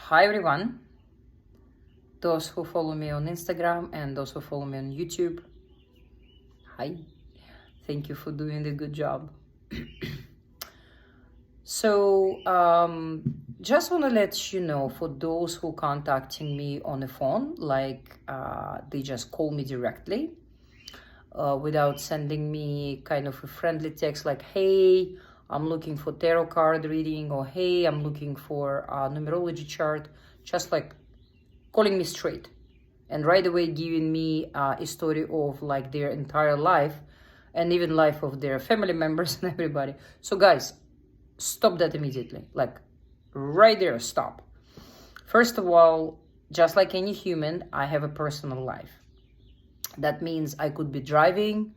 Hi everyone, those who follow me on Instagram and those who follow me on YouTube. Hi, thank you for doing the good job. Just want to let you know, for those who contacting me on the phone, they just call me directly without sending me kind of a friendly text like, hey, I'm looking for tarot card reading, or hey, I'm looking for a numerology chart, just like calling me straight and right away giving me a story of like their entire life and even life of their family members and everybody. So guys, stop that immediately. Like right there, stop. First of all, just like any human, I have a personal life. That means I could be driving,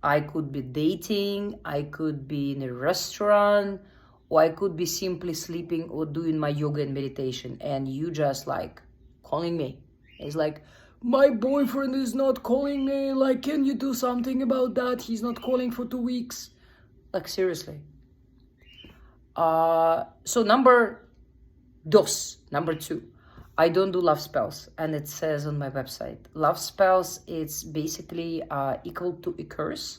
I could be dating, I could be in a restaurant, or I could be simply sleeping or doing my yoga and meditation, and you just like calling me. It's like, my boyfriend is not calling me, like, can you do something about that? He's not calling for 2 weeks. Like, seriously. So number two, I don't do love spells, and it says on my website, love spells, it's basically equal to a curse.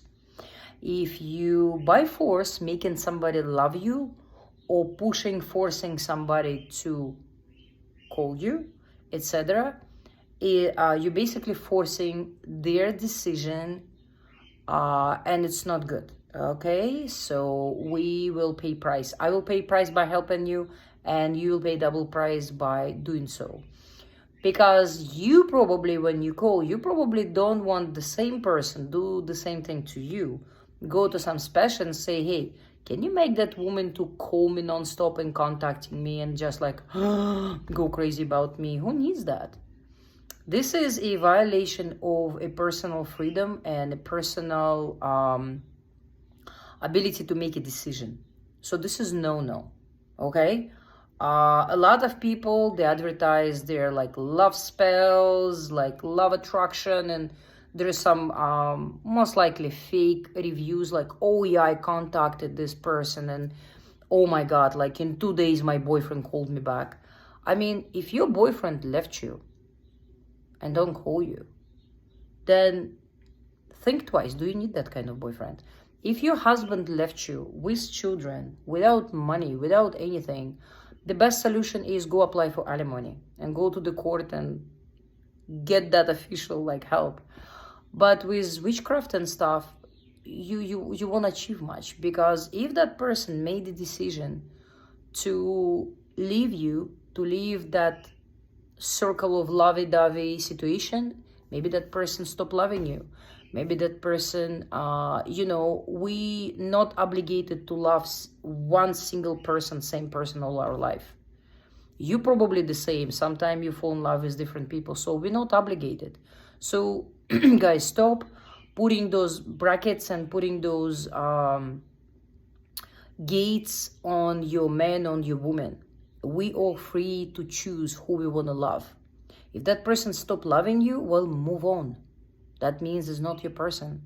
If you by force making somebody love you, or forcing somebody to call you, etc., you're basically forcing their decision, and it's not good. Okay, so we will pay price. I will pay price by helping you, and you will pay double price by doing so. Because you probably, when you call, you probably don't want the same person do the same thing to you. Go to some special and say, hey, can you make that woman to call me nonstop and contacting me and just like go crazy about me? Who needs that? This is a violation of a personal freedom and a personal ability to make a decision. So this is no, okay? A lot of people, they advertise their like love spells, like love attraction, and there's some most likely fake reviews like, oh yeah, I contacted this person and oh my God, like in 2 days my boyfriend called me back. I mean, if your boyfriend left you and don't call you, then think twice. Do you need that kind of boyfriend? If your husband left you with children, without money, without anything, the best solution is go apply for alimony and go to the court and get that official like help. But with witchcraft and stuff, you won't achieve much, because if that person made the decision to leave you, to leave that circle of lovey-dovey situation, maybe that person stopped loving you. Maybe that person, we not obligated to love one single person, same person all our life. You probably the same. Sometimes you fall in love with different people, so we're not obligated. So guys, stop putting those brackets and putting those gates on your man, on your woman. We all free to choose who we want to love. If that person stop loving you, well, move on. That means it's not your person.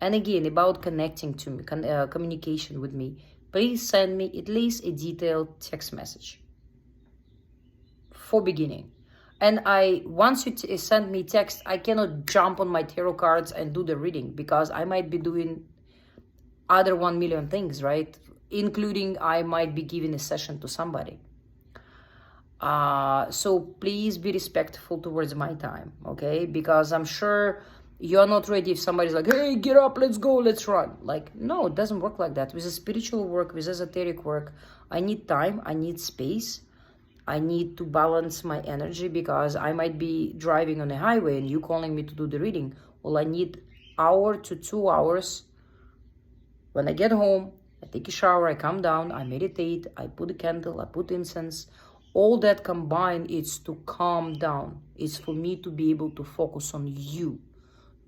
And again, about connecting to me, communication with me, please send me at least a detailed text message for beginning. And once you send me text, I cannot jump on my tarot cards and do the reading, because I might be doing other 1 million things, right? Including I might be giving a session to somebody. So please be respectful towards my time, okay? Because I'm sure you're not ready if somebody's like, hey, get up, let's go, let's run. Like, no, it doesn't work like that. With a spiritual work, with esoteric work, I need time, I need space, I need to balance my energy, because I might be driving on a highway and you calling me to do the reading. Well, I need 1 hour to 2 hours. When I get home, I take a shower, I come down, I meditate, I put a candle, I put incense. All that combined is to calm down. It's for me to be able to focus on you.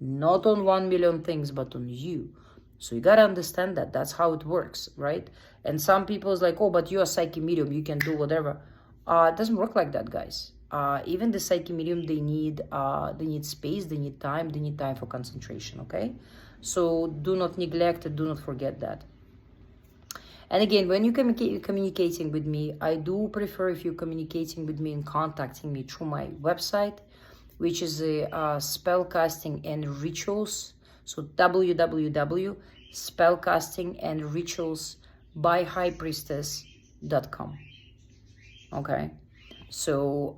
Not on 1 million things, but on you. So you gotta understand that. That's how it works, right? And some people is like, oh, but you're a psychic medium, you can do whatever. It doesn't work like that, guys. Even the psychic medium, they need space, they need time for concentration, okay? So do not neglect it, do not forget that. And again, when you're communicating with me, I do prefer if you're communicating with me and contacting me through my website, which is Spellcasting and Rituals. So www.spellcastingandritualsbyhighpriestess.com. Okay. So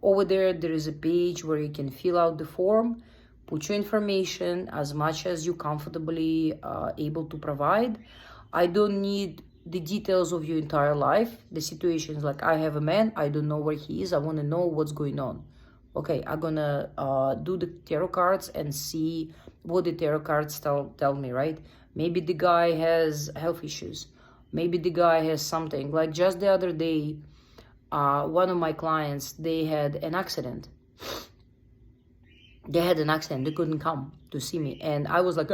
over there is a page where you can fill out the form, put your information as much as you comfortably able to provide. I don't need the details of your entire life. The situation is like, I have a man, I don't know where he is, I want to know what's going on. Okay, I'm gonna do the tarot cards and see what the tarot cards tell me, right? Maybe the guy has health issues. Maybe the guy has something. Like just the other day, one of my clients, they had an accident. They couldn't come to see me. And I was like,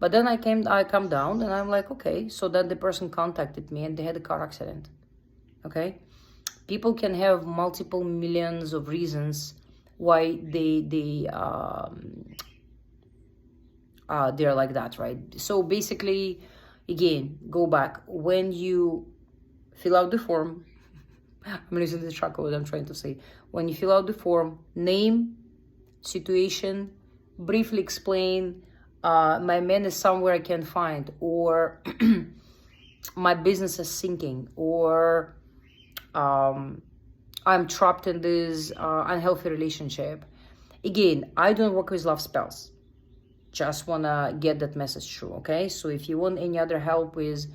But then I come down and I'm like, okay. So then the person contacted me and they had a car accident. Okay. People can have multiple millions of reasons why they're like that, right? So basically, again, go back. When you fill out the form, I'm losing the track of what I'm trying to say. When you fill out the form, name, situation, briefly explain, my man is somewhere I can't find, or my business is sinking, or I'm trapped in this unhealthy relationship. Again, I don't work with love spells. Just want to get that message through, okay? So if you want any other help with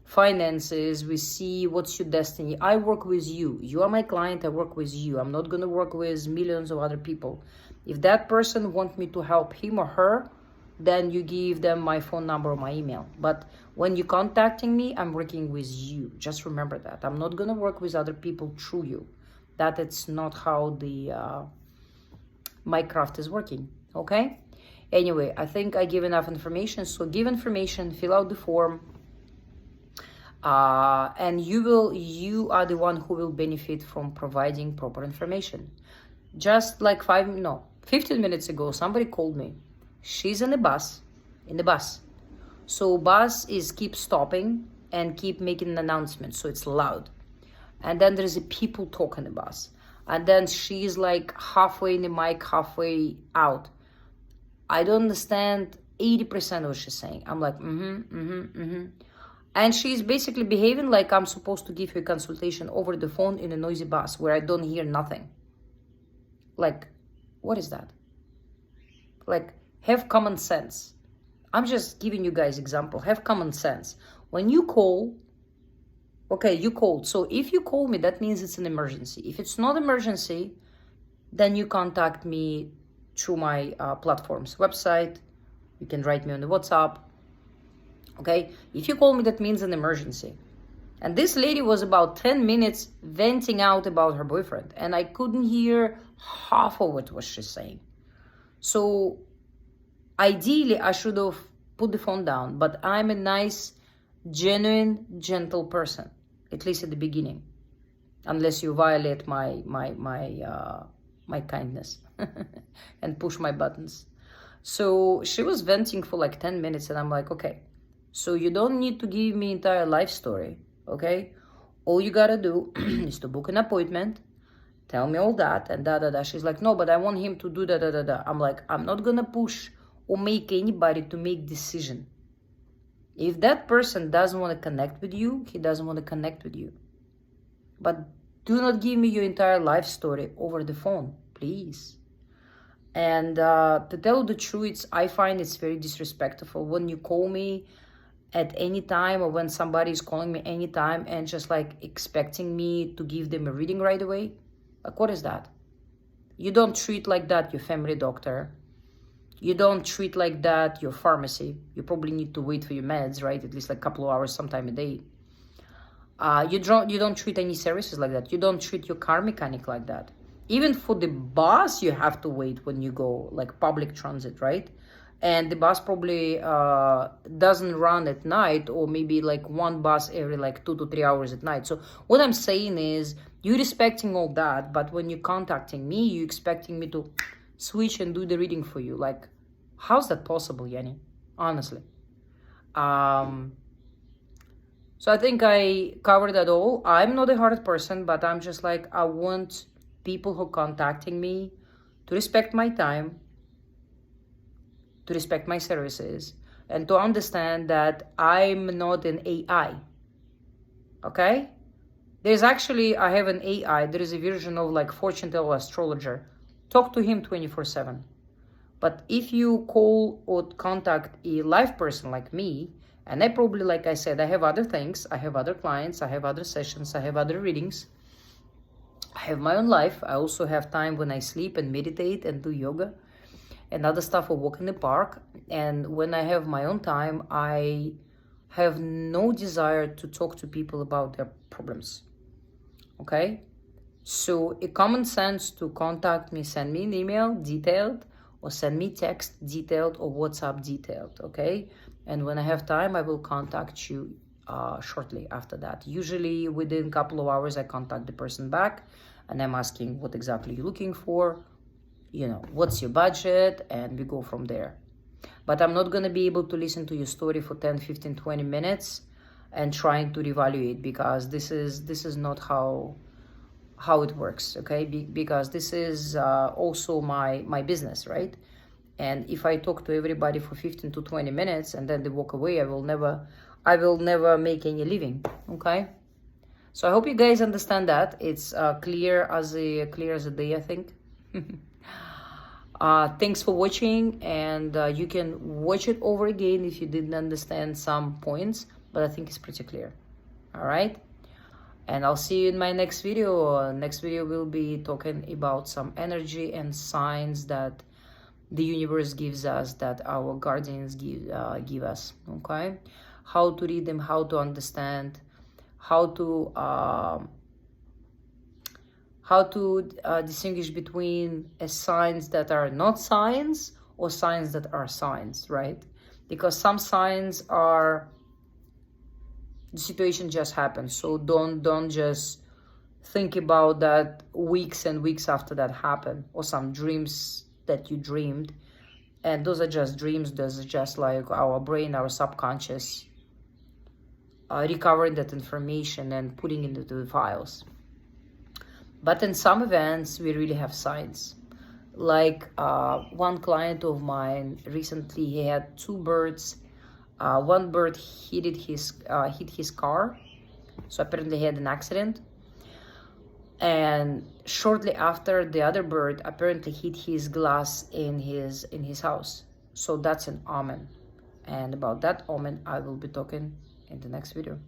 finances, we see what's your destiny. I work with you. You are my client, I work with you. I'm not going to work with millions of other people. If that person wants me to help him or her, then you give them my phone number or my email. But when you're contacting me, I'm working with you. Just remember that. I'm not going to work with other people through you. That it's not how the my craft is working, okay? Anyway, I think I give enough information. So give information, fill out the form, and you are the one who will benefit from providing proper information. Just like 15 minutes ago, somebody called me. She's in the bus. So bus keep stopping and keep making an announcement, so it's loud. And then there's a people talking in the bus. And then she's like halfway in the mic, halfway out. I don't understand 80% of what she's saying. I'm like, And she's basically behaving like I'm supposed to give her a consultation over the phone in a noisy bus where I don't hear nothing. Like, what is that? Like, have common sense. I'm just giving you guys example. Have common sense. When you call, okay, you called. So if you call me, that means it's an emergency. If it's not emergency, then you contact me through my platform's website. You can write me on the WhatsApp. Okay, if you call me, that means an emergency. And this lady was about 10 minutes venting out about her boyfriend, and I couldn't hear half of what she's saying. So ideally, I should have put the phone down, but I'm a nice, genuine, gentle person, at least at the beginning, unless you violate my kindness and push my buttons. So she was venting for like 10 minutes, and I'm like, okay, so you don't need to give me entire life story, okay? All you gotta do is to book an appointment, tell me all that, and da-da-da. She's like, no, but I want him to do da-da-da-da. I'm like, I'm not gonna push or make anybody to make decision. If that person doesn't want to connect with you, he doesn't want to connect with you. But do not give me your entire life story over the phone, please. And to tell the truth, I find it's very disrespectful when you call me at any time, or when somebody is calling me anytime and just like expecting me to give them a reading right away. Like, what is that? You don't treat like that your family doctor. You don't treat like that your pharmacy. You probably need to wait for your meds, right? At least like a couple of hours sometime a day. You don't treat any services like that. You don't treat your car mechanic like that. Even for the bus, you have to wait when you go, like public transit, right? And the bus probably doesn't run at night, or maybe like one bus every like 2 to 3 hours at night. So what I'm saying is, you're respecting all that, but when you're contacting me, you're expecting me to switch and do the reading for you. Like, how's that possible, Yanni? Honestly. So I think I covered that all. I'm not a hard person, but I'm just like, I want people who contacting me to respect my time, to respect my services, and to understand that I'm not an AI. Okay? There's actually, I have an AI, there is a version of like fortune teller astrologer. Talk to him 24/7. But if you call or contact a live person like me, and I probably, like I said, I have other things, I have other clients, I have other sessions, I have other readings, I have my own life. I also have time when I sleep and meditate and do yoga and other stuff or walk in the park. And when I have my own time, I have no desire to talk to people about their problems. Okay? So a common sense to contact me, send me an email detailed, or send me text detailed, or WhatsApp detailed, okay? And when I have time, I will contact you shortly after that. Usually within a couple of hours, I contact the person back and I'm asking what exactly you're looking for, you know, what's your budget, and we go from there. But I'm not going to be able to listen to your story for 10, 15, 20 minutes and trying to reevaluate, because this is not how it works, okay? Because this is also my business, right? And if I talk to everybody for 15 to 20 minutes and then they walk away, I will never make any living, okay? So I hope you guys understand that. It's clear as a day, I think. Thanks for watching, and you can watch it over again if you didn't understand some points, but I think it's pretty clear. All right? And I'll see you in my next video. Next video will be talking about some energy and signs that the universe gives us, that our guardians give us, okay? How to read them, how to understand, how to distinguish between signs that are not signs or signs that are signs, right? Because some signs are, the situation just happens, so don't just think about that weeks and weeks after that happened, or some dreams that you dreamed, and those are just dreams. Those are just like our brain, our subconscious recovering that information and putting it into the files. But in some events we really have signs. Like one client of mine recently, he had two birds. One bird hit his car, so apparently he had an accident. And shortly after, the other bird apparently hit his glass in his house. So that's an omen. And about that omen, I will be talking in the next video.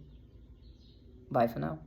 Bye for now.